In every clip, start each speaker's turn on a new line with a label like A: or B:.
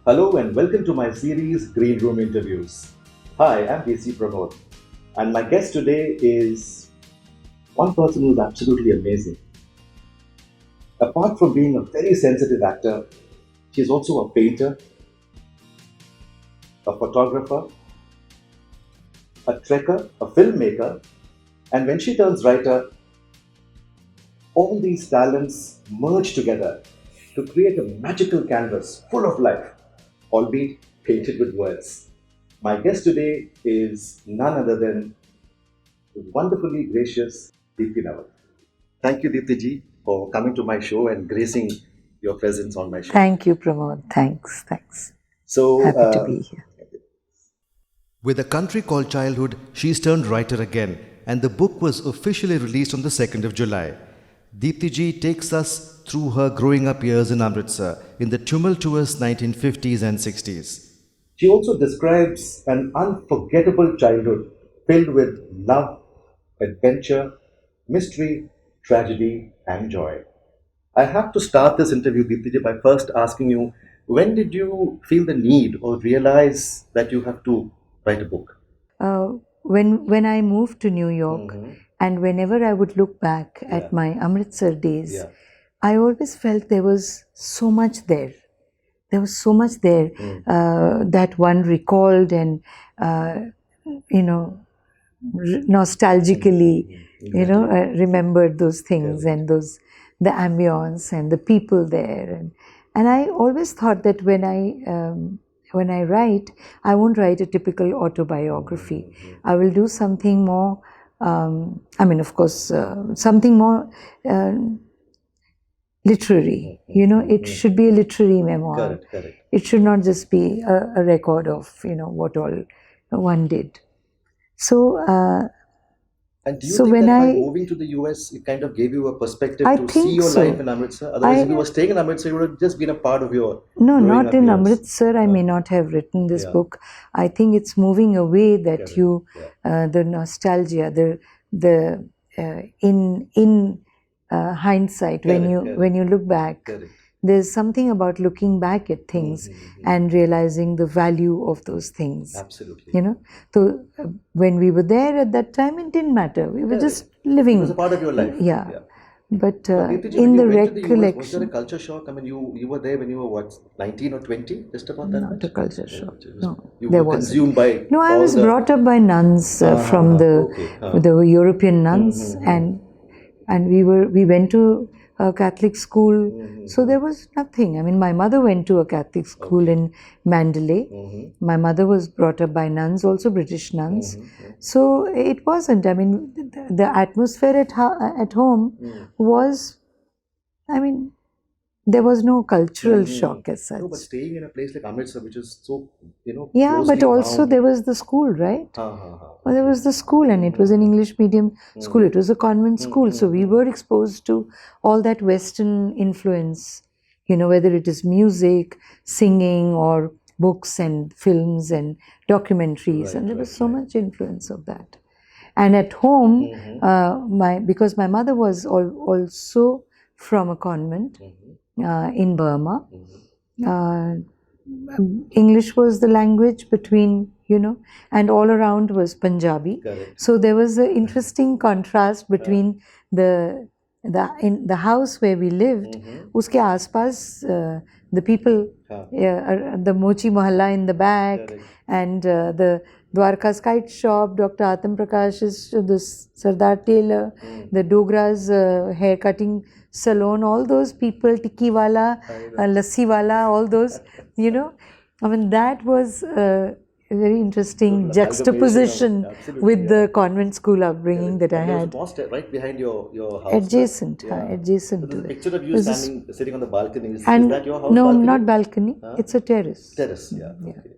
A: Hello and welcome to my series Green Room Interviews. Hi, I'm V C Pramod, and my guest today is one person who's absolutely amazing. Apart from being a very sensitive actor, she's also a painter, a photographer, a trekker, a filmmaker, and when she turns writer, all these talents merge together to create a magical canvas full of life, albeit painted with words. My guest today is none other than the wonderfully gracious Deepti Naval. Thank you, Deepti ji, for coming to my show and gracing your presence on my show.
B: Thank you, Pramod. Thanks.
A: So,
B: Happy to be here.
C: With A Country Called Childhood, she's turned writer again, and the book was officially released on the 2nd of July. Deepti ji takes us through her growing up years in Amritsar in the tumultuous 1950s and 60s.
A: she also describes an unforgettable childhood filled with love, adventure, mystery, tragedy, and joy. I have to start this interview, Deepti ji, by first asking you, when did you feel the need or realize that you have to write a book?
B: When I moved to New York, and whenever I would look back
A: Yeah.
B: at my Amritsar days,
A: Yeah.
B: I always felt there was so much there. There was so much there that one recalled and, nostalgically, remembered those things and the ambience and the people there. And I always thought that when I write, I won't write a typical autobiography. I will do something more, of course, something more literary. It should be a literary memoir.
A: Correct.
B: It should not just be a record of, what all one did. So,
A: And do you
B: So
A: think
B: when
A: that by
B: I-
A: moving to the US, it kind of gave you a perspective
B: I
A: to
B: think
A: see your
B: so.
A: life in Amritsar? Otherwise, if you
B: I-
A: were staying in Amritsar, you would have just been a part of your
B: No,
A: growing
B: not
A: up
B: in
A: years.
B: Amritsar. I may not have written this
A: Yeah.
B: book. I think it's moving away that
A: Correct.
B: you,
A: Yeah.
B: the nostalgia, the in hindsight,
A: Correct.
B: when you look back,
A: Correct.
B: there's something about looking back at things and realizing the value of those things.
A: Absolutely.
B: So when we were there at that time, it didn't matter. We were just living.
A: It was a part of your life.
B: Yeah. But
A: Deepti ji,
B: in
A: when
B: the
A: you went to the US, was there a
B: recollection,
A: culture shock? I mean, you were there when you were what, 19 or 20? Just about that
B: not
A: much?
B: a culture shock. No,
A: You
B: there
A: were
B: wasn't.
A: consumed by
B: No, I
A: all
B: was
A: the...
B: brought up by nuns from the European nuns, and we went to a Catholic school, so there was nothing. I mean, my mother went to a Catholic school in Mandalay. My mother was brought up by nuns, also British nuns. So it wasn't. I mean, the atmosphere at home was. I mean, there was no cultural shock as such.
A: No, but staying in a place like Amritsar, which is so,
B: Yeah, but
A: closely
B: also
A: bound.
B: there was the school, right?
A: Ha.
B: Well, there was the school, and it was an English medium school. It was a convent school, so we were exposed to all that Western influence. Whether it is music, singing, or books and films and documentaries, and there was so much influence of that. And at home, because my mother was also from a convent in Burma. English was the language between, and all around was Punjabi.
A: Correct.
B: So there was an interesting contrast between in the house where we lived, uske aaspas, the people, the Mochi Mohalla in the back, and the Dwarka's kite shop, Dr. Atam Prakash's, the Sardar tailor, the Dogra's hair cutting salon, all those people, tikki wala, lassi wala, all those, I mean, that was a very interesting juxtaposition with the convent school upbringing that I
A: And there was a
B: had.
A: mosque right behind your house.
B: Adjacent,
A: Yeah.
B: adjacent
A: So
B: to
A: there's a
B: it.
A: picture of you
B: There's a
A: sitting on the balcony. Is
B: And
A: that your house
B: no,
A: balcony?
B: not balcony. It's a terrace.
A: Terrace, yeah. Okay.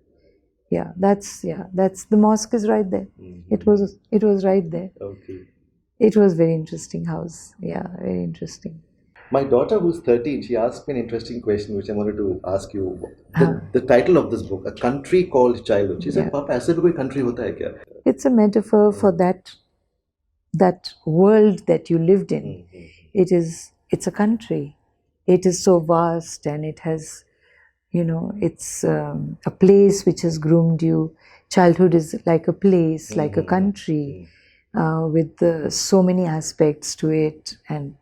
B: Yeah, that's the mosque is right there. It was right there.
A: Okay.
B: It was very interesting house. Yeah, very interesting.
A: My daughter, who's 13, she asked me an interesting question, which I wanted to ask you. The title of this book, A Country Called Childhood. She said, Papa, ऐसे भी कोई country होता है क्या?
B: It's a metaphor for that world that you lived in. It's a country. It is so vast, and it has it's a place which has groomed you. Childhood is like a place, like a country, with so many aspects to it, and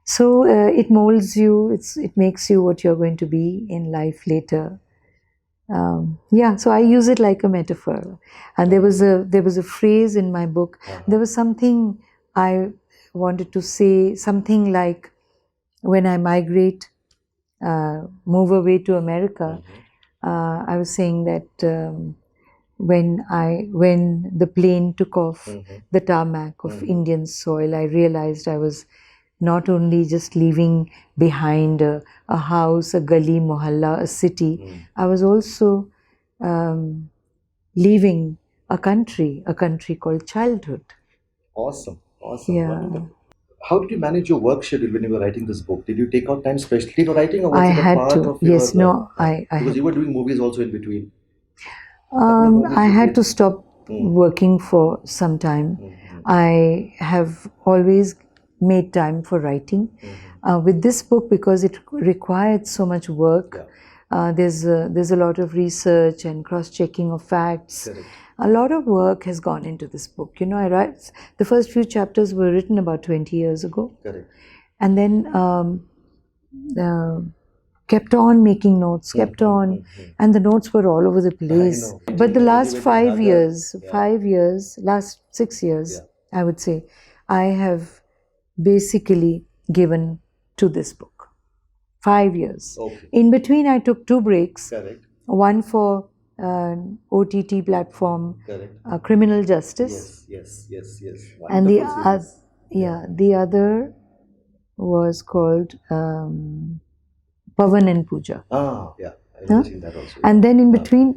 B: so it molds you. It makes you what you're going to be in life later. So I use it like a metaphor. And there was a phrase in my book. There was something I wanted to say, something like, when I migrate, move away to America, I was saying that when the plane took off the tarmac of Indian soil, I realized I was not only just leaving behind a house, a gully, mohalla, a city. I was also leaving a country called childhood.
A: Awesome.
B: Yeah.
A: Wonderful. How did you manage your work schedule when you were writing this book? Did you take out time specially for writing, or was
B: I
A: it a
B: had
A: part
B: to.
A: of your...
B: Yes, no, I
A: because you were doing movies also in between.
B: I had to stop working for some time. I have always made time for writing. With this book, because it required so much work, there's a lot of research and cross-checking of facts.
A: Correct.
B: A lot of work has gone into this book. The first few chapters were written about 20 years ago.
A: Correct.
B: And then kept on making notes, and the notes were all over the place. But the last 5 years, last 6 years, I would say, I have basically given to this book. 5 years. Okay. In between, I took 2 breaks.
A: Correct.
B: One for OTT platform, Criminal Justice.
A: Yes.
B: And the other was called Pavan and Pooja.
A: I've seen that also.
B: And then in between,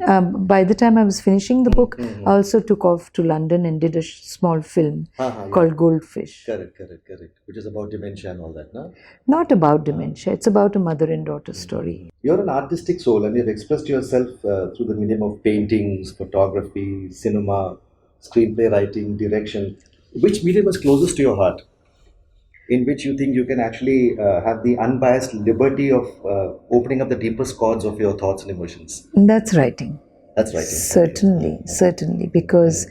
B: by the time I was finishing the book, I also took off to London and did a small film called Goldfish.
A: Correct. Which is about dementia and all that, no?
B: Not about dementia. It's about a mother and daughter story.
A: You're an artistic soul, and you've expressed yourself through the medium of paintings, photography, cinema, screenplay writing, direction. Which medium is closest to your heart, in which you think you can actually have the unbiased liberty of opening up the deepest chords of your thoughts and emotions?
B: That's writing. Certainly, because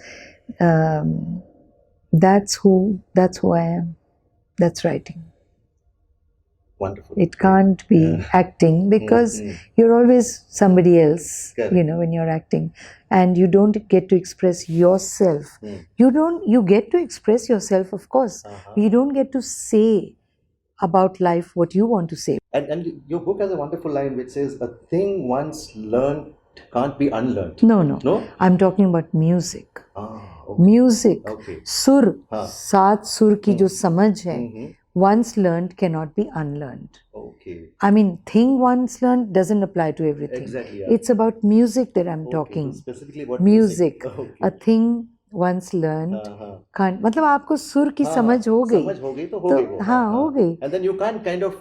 B: that's who I am. That's writing.
A: Wonderful.
B: It can't be acting, because you're always somebody else, when you're acting, and you don't get to express yourself. You get to express yourself, of course. You don't get to say about life what you want to say.
A: And your book has a wonderful line which says, "A thing once learned can't be unlearned."
B: No. I'm talking about music.
A: Okay.
B: Music. Sur, saat sur ki jo samajh hai, once learned cannot be unlearned.
A: Okay.
B: I mean, thing once learned doesn't apply to everything.
A: Exactly. Yeah.
B: It's about music that I'm talking.
A: So specifically what
B: music. A thing once learned can't. मतलब आपको सुर की समझ हो गई
A: तो हो गई. And then you can't kind of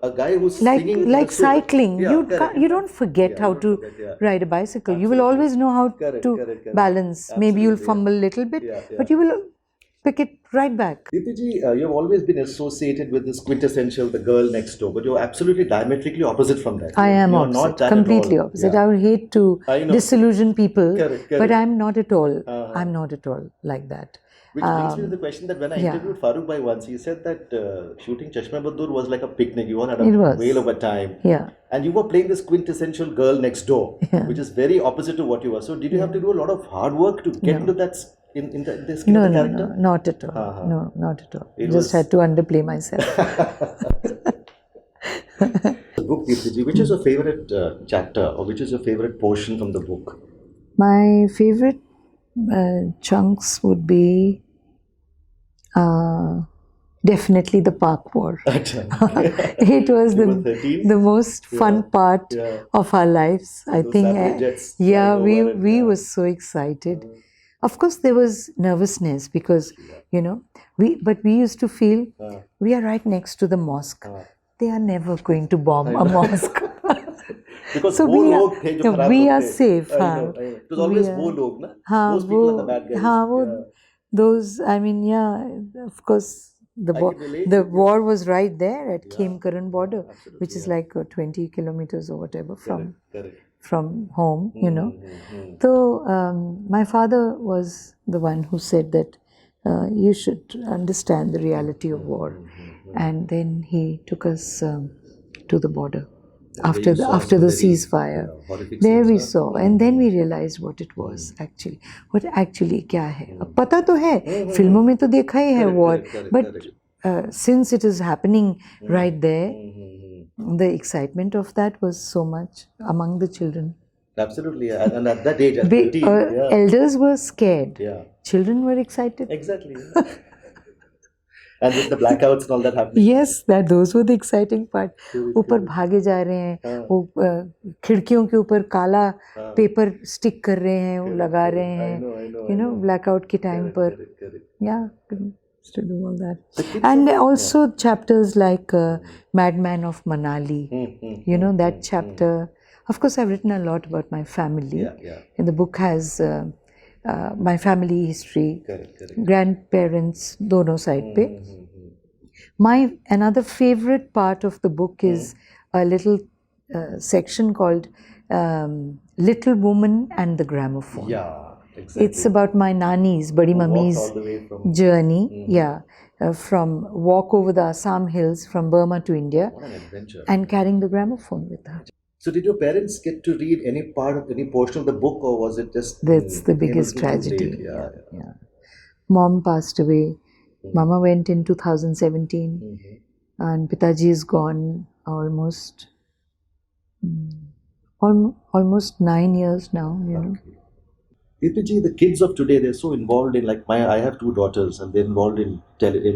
A: a guy who's singing
B: like cycling. You don't forget how to ride a bicycle. Absolutely. You will always know how to balance. Absolutely. Maybe you'll fumble a little bit, but you will pick it right back.
A: Deepti ji, you've always been associated with this quintessential, the girl next door, but you're absolutely diametrically opposite from that.
B: I am opposite, not that completely opposite. Yeah. I would hate to disillusion people,
A: correct.
B: But I'm not at all. I'm not at all like that.
A: Which brings me to the question that when I interviewed Farooq Bhai once, he said that shooting Chashme Badur was like a picnic. You all had a whale of a time.
B: Yeah.
A: And you were playing this quintessential girl next door, which is very opposite to what you were. So did you have to do a lot of hard work to get into that in the skin of the character?
B: No, not at all. No, not at all. Just had to underplay myself.
A: The book, Deepti ji, which is your favorite chapter, or which is your favorite portion from the book?
B: My favorite chunks would be definitely the park war. It was the most fun part of our lives. I think. We were so excited. Of course, there was nervousness because, but we used to feel we are right next to the mosque. They are never going to bomb a mosque.
A: Because
B: so we are safe.
A: It was always those people are the bad guys.
B: Those, of course, The
A: I
B: war,
A: can relate
B: the
A: with you.
B: war was right there at
A: Yeah,
B: Khemkaran border,
A: absolutely,
B: which is
A: yeah.
B: like 20 kilometers or whatever
A: Correct, correct.
B: from home, you know.
A: Mm-hmm.
B: So my father was the one who said that you should understand the reality of war, and then he took us to the border
A: Where you saw
B: after
A: some
B: the
A: very
B: ceasefire.
A: horrific
B: There
A: scenes,
B: we
A: huh?
B: saw, and then we realized what it was actually. What actually क्या है? अब पता तो है, फिल्मों में तो देखा ही है war, but since it is happening right there, the excitement of that was so much among the children.
A: Absolutely, yeah. And at that age, at 13, yeah.
B: Elders were scared.
A: Yeah.
B: Children were excited.
A: Exactly. And with the blackouts and all that happening.
B: Yes, those were the exciting part. ऊपर भागे जा रहे हैं, वो खिड़कियों के ऊपर काला पेपर स्टिक कर रहे हैं, वो लगा रहे हैं, you know, blackout के time पर. Yeah, to do all that. And also chapters like Madman of Manali, you know, that chapter. Of course, I've written a lot about my family. And the book has my family history, grandparents, dono side pe. My another favorite part of the book is a little section called Little Woman and the Gramophone.
A: Yeah, exactly.
B: It's about my nani's, Badi Mummy's journey. Yeah, from walk over the Assam hills from Burma to India.
A: What an adventure.
B: And carrying the gramophone with her.
A: So did your parents get to read any part of any portion of the book, or was it just
B: That's the biggest tragedy.
A: Yeah.
B: Mom passed away. Mama went in 2017, and Pitaji is gone almost 9 years now. You know.
A: Deepti, the kids of today, they're so involved in, like I have two daughters, and they're involved in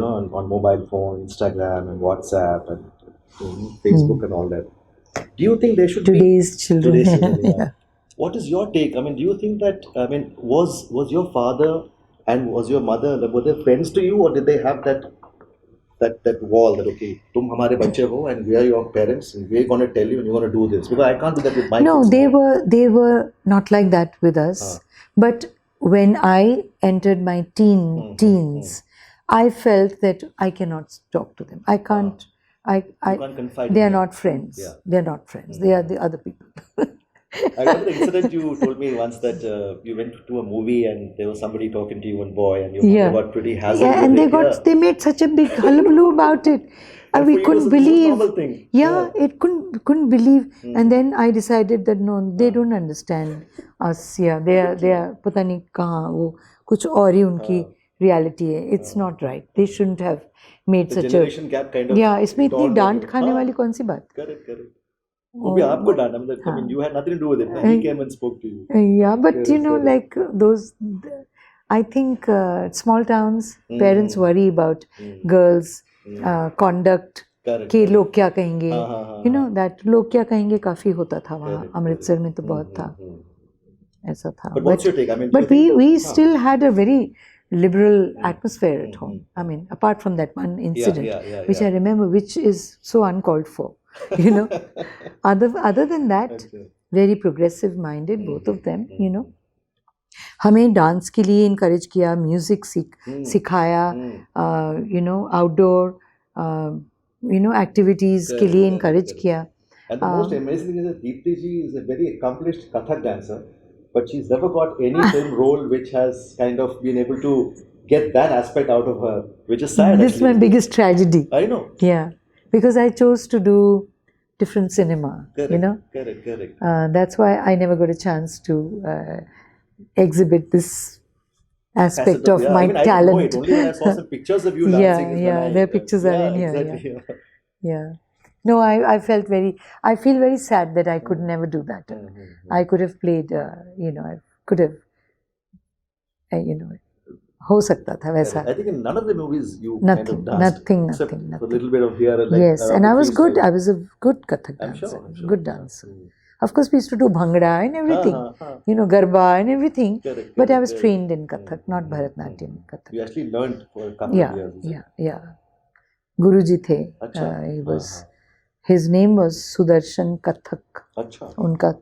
A: on mobile phone, Instagram and WhatsApp and Facebook and all that. Do you think they should
B: today's children?
A: Yeah. What is your take? I mean, do you think that was your father and was your mother, were they friends to you, or did they have that wall that okay, tum hamare bache ho and we are your parents and we're going to tell you and you're going to do this? Because I can't do that with my
B: No,
A: kids.
B: they were not like that with us. But when I entered my teens, I felt that I cannot talk to them. I can't.
A: You can't confide
B: They
A: in
B: are
A: them.
B: not friends.
A: Yeah.
B: They are not friends. They are the other people.
A: I remember the incident you told me once that you went to a movie and there was somebody talking to you, one boy, and your mother got pretty hassled.
B: Yeah, and they made such a big hullabaloo about it. And we couldn't believe.
A: Normal thing.
B: Yeah, it couldn't believe. And then I decided that no, they don't understand us. Yeah, they are पता नहीं कहाँ वो कुछ और ही उनकी reality है. It's not right. They shouldn't have made
A: The
B: such
A: generation
B: a
A: gap kind of.
B: yeah. इसमें इतनी
A: dawned on
B: डांट
A: you.
B: खाने वाली कौन सी बात?
A: Correct. वो भी आपको डांटा, I mean, you had nothing to do with it. He came and spoke to you.
B: Yeah, but you know, like those, I think small towns, parents worry about girls' conduct. कि लोग क्या कहेंगे, you know that लोग क्या कहेंगे काफी होता था वहाँ अमृतसर में तो बहुत था, ऐसा था.
A: But what's your take? I mean,
B: but we still had a very liberal atmosphere at home. I mean, apart from that one incident, which I remember, which is so uncalled for. You know, other than that, very progressive minded, both of them, you know. हमें dance के लिए encourage किया, music सिखाया, you know, outdoor, you know, activities के लिए encourage किया.
A: And the most amazing thing is that Deepti ji is a very accomplished Kathak dancer, but she's never got any film role which has kind of been able to get that aspect out of her, which is sad.
B: This is my biggest tragedy.
A: I know.
B: Yeah. Because I chose to do different cinema,
A: correct,
B: you know.
A: Correct.
B: That's why I never got a chance to exhibit this aspect of my talent.
A: I didn't know it. Only when I saw some pictures of you dancing.
B: Their pictures are in here.
A: Exactly.
B: Yeah. No, I feel very sad that I could never do that. I could have played, you know, I could have, you know, हो सकता था वैसा.
A: I think in none of the movies you
B: nothing,
A: kind of danced.
B: Nothing.
A: A little bit of here. Like,
B: yes, and I was good. I was a good Kathak dancer.
A: I'm sure.
B: Good dancer. Of course, we used to do bhangra and everything. You know, garba and everything. But I was trained in Kathak, not Bharatnatyam. Kathak.
A: You actually learned for a couple of years.
B: Yeah. Guruji the. He was. His name was Sudarshan Kathak. उनका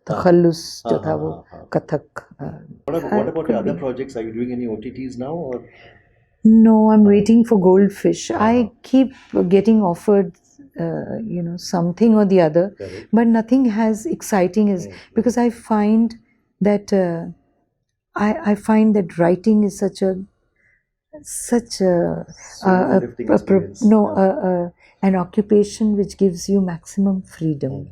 B: तखल्लुस जो था वो Kathak.
A: What about your other projects? Are you doing any OTTs now, or?
B: No, I'm waiting for goldfish. I keep getting offered, something or the other,
A: Correct.
B: but nothing as exciting as because I find that I find that writing is such a
A: Soul lifting experience.
B: an occupation which gives you maximum freedom.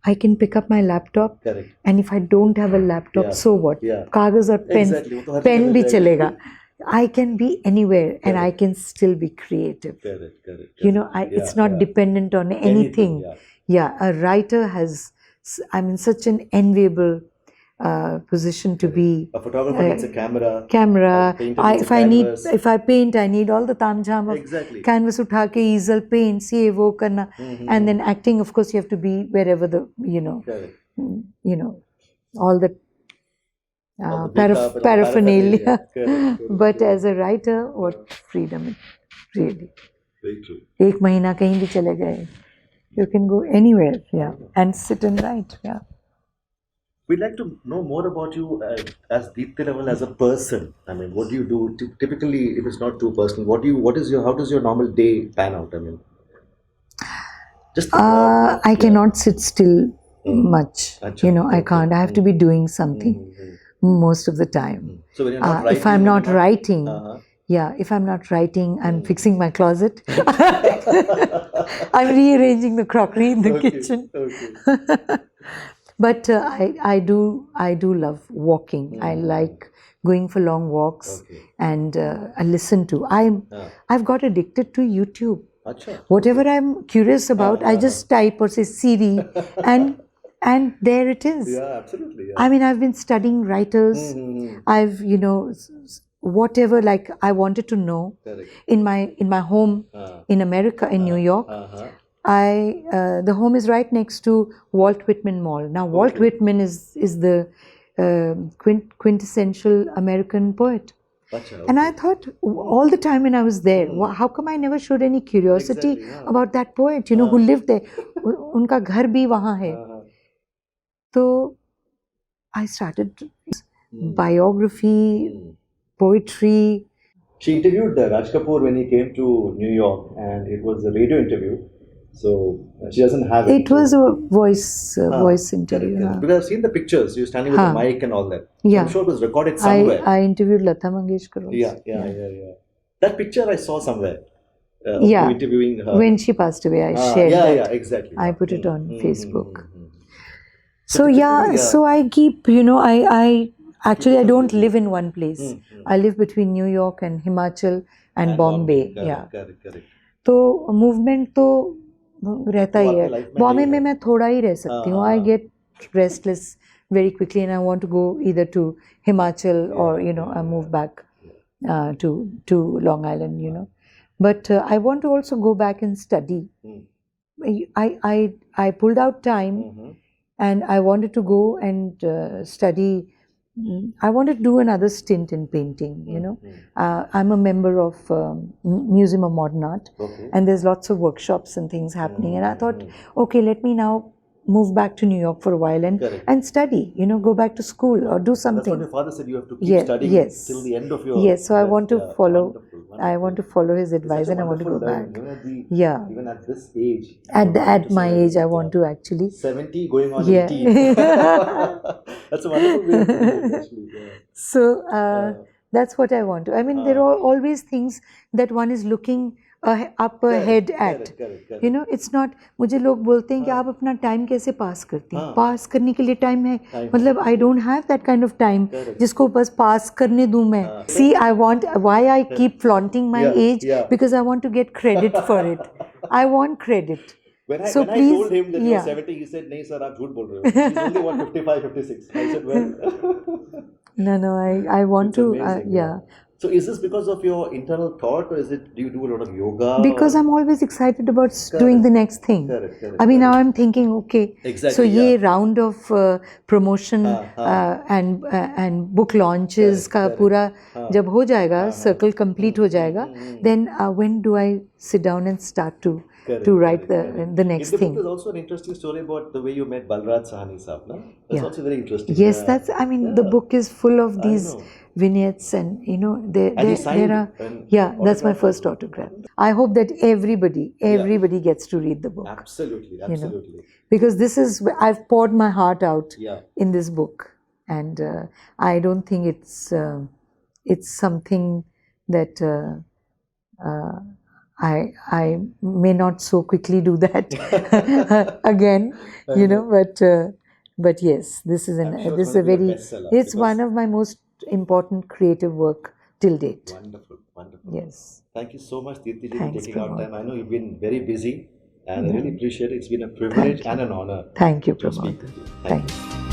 B: I can pick up my laptop,
A: Correct.
B: and if I don't have a laptop,
A: Yeah.
B: so what?
A: Yeah.
B: कागज और pen
A: Exactly. वो तो हर
B: pen
A: जगह
B: भी
A: जाएगा।
B: चलेगा. I can be anywhere and I can still be creative.
A: Correct.
B: It's not dependent on anything.
A: Yeah.
B: A writer has, such an enviable position to be.
A: A photographer needs a camera.
B: Camera.
A: A painter needs a canvas.
B: If I paint, I need all the tamjam of
A: Exactly.
B: canvas utha ke easel paints ye wo karna, and then acting. Of course, you have to be wherever the
A: Correct.
B: all the
A: All the makeup and
B: paraphernalia.
A: Correct.
B: But as a writer, what freedom, really.
A: Very true.
B: एक महीना कहीं भी चले गए. You can go anywhere, and sit and write,
A: We'd like to know more about you as Deepti Naval as a person. I mean, what do you do? Typically, if it's not too personal, how does your normal day pan out? I mean, just
B: I cannot sit still much.
A: Achha,
B: I can't. I have to be doing something most of the time.
A: So when you're not writing,
B: if I'm not writing,
A: Uh-huh.
B: if I'm not writing, I'm fixing my closet. I'm rearranging the crockery in the kitchen.
A: Okay.
B: But I do love walking. I like going for long walks, and I listen to. I've got addicted to YouTube.
A: Achha.
B: Whatever I'm curious about, I just type or say Siri, and there it is.
A: Yeah, absolutely. Yeah.
B: I mean, I've been studying writers. I've whatever, like I wanted to know.
A: Correct.
B: In my home in America, in New York. The home is right next to Walt Whitman Mall. Now, Walt Whitman is the quintessential American poet.
A: Achha,
B: And I thought all the time when I was there, how come I never showed any curiosity about that poet, who lived there? उनका घर भी वहाँ है. So I started biography, poetry.
A: She interviewed Raj Kapoor when he came to New York, and it was a radio interview. So she doesn't have it.
B: It was a voice interview.
A: Correct. Because I've seen the pictures. You're standing with the mic and all that.
B: Yeah.
A: I'm sure it was recorded somewhere.
B: I interviewed Lata Mangeshkar also.
A: Yeah. That picture I saw somewhere.
B: Yeah.
A: You interviewing her.
B: When she passed away, I shared that.
A: Yeah, exactly.
B: I put it on Facebook. So I keep, I actually I don't live in one place. I live between New York and Himachal and Bombay.
A: Correct.
B: तो movement तो रहता ही है. बॉम्बे में मैं थोड़ा ही रह सकती हूँ. I get restless very quickly and I want to go either to Himachal or I move back to Long Island. But I want to also go back and study. I pulled out time and I wanted to go and study. I wanted to do another stint in painting. I'm a member of Museum of Modern Art, and there's lots of workshops and things happening. And I thought, okay, let me now move back to New York for a while and study. Go back to school or do something.
A: That's what your father said. You have to keep studying till the end of your.
B: Yes, so I want to follow.
A: Wonderful.
B: I want to follow his advice, and I want to go back.
A: Even at this age.
B: At my age, I want to actually
A: 70 going on 80. That's a wonderful way of doing it, actually. Yeah.
B: So that's what I want to. I mean, there are always things that one is looking up ahead at.
A: Correct.
B: It's not. मुझे लोग बोलते हैं कि आप अपना time कैसे पास करती हैं? पास करने के लिए टाइम है. मतलब I don't have that kind of time. जिसको बस पास करने दूँ मैं. See, why I keep flaunting my age because I want to get credit for it. I want credit.
A: When I told him that you were 70, he said, "नहीं sir, आप झूठ बोल रहे हो. She's only 55, 56." I said, "Well."
B: No. I want to.
A: So is this because of your internal thought, or do you do a lot of yoga?
B: Because I'm always excited about doing the next thing.
A: Correct.
B: I mean, now I'm thinking, okay,
A: exactly,
B: so ये round of promotion and book launches का पूरा जब हो जाएगा, circle complete हो जाएगा, then when do I sit down and start to
A: Correct,
B: to write
A: correct.
B: the next
A: In the
B: thing.
A: book, there's also an interesting story about the way you met Balraj Sahani Saab, no? That's
B: Yeah.
A: also very interesting.
B: Yes,
A: Yeah.
B: that's. I mean, the
A: Yeah.
B: book is full of
A: I
B: these
A: know.
B: vignettes, and
A: And he signed
B: there are.
A: an
B: Yeah, that's my
A: autograph
B: first
A: also.
B: autograph. I hope that everybody gets to read the book.
A: Absolutely,
B: You know,
A: absolutely.
B: because this is I've poured my heart out
A: Yeah.
B: in this book, and I don't think it's something that I may not so quickly do that again, you know. But yes, this is
A: I'm sure
B: this
A: it's
B: is a
A: going to be a
B: very
A: bestseller.
B: it's
A: Because
B: one of my most important creative work till date.
A: wonderful, wonderful.
B: Yes.
A: Thank you so much, Deepti ji, for
B: Thanks,
A: taking out
B: Pramod.
A: time. I know you've been very busy, and I
B: Yeah.
A: really appreciate it. It's been a privilege
B: Thank you.
A: and an honor
B: Thank you,
A: to speak
B: Pramod.
A: with you.
B: Thank you.